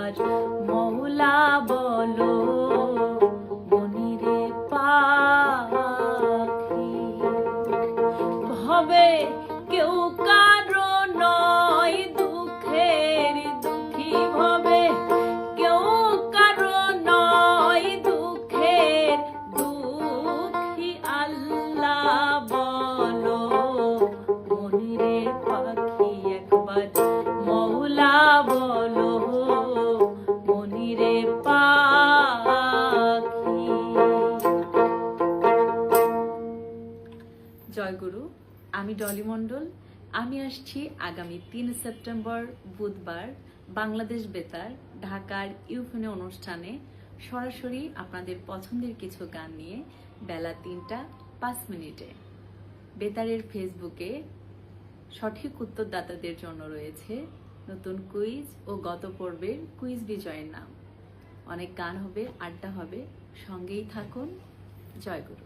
একবার মৌলা বলো মনিরে পাখি। ভবে কেউ কারো নয় দুঃখের দুঃখী, ভবে কেউ কারো নয় দুঃখের দুঃখী। আল্লাহ বলো মনিরে পাখি একবার মৌলা বলো মনিরে পাখি। জয়গুরু। আমি ডলি মণ্ডল। আমি আসছি আগামী 3 সেপ্টেম্বর বুধবার বাংলাদেশ বেতার ঢাকার ইউফোনে অনুষ্ঠানে সরাসরি আপনাদের পছন্দের কিছু গান নিয়ে বেলা 3:05 বেতারের ফেসবুকে সঠিক উত্তরদাতাদের জন্য রয়েছে নতুন কুইজ ও গত পর্বের কুইজ বিজয়ের নাম। অনেক গান হবে, আড্ডা হবে, সঙ্গেই থাকুন। জয়গুরু।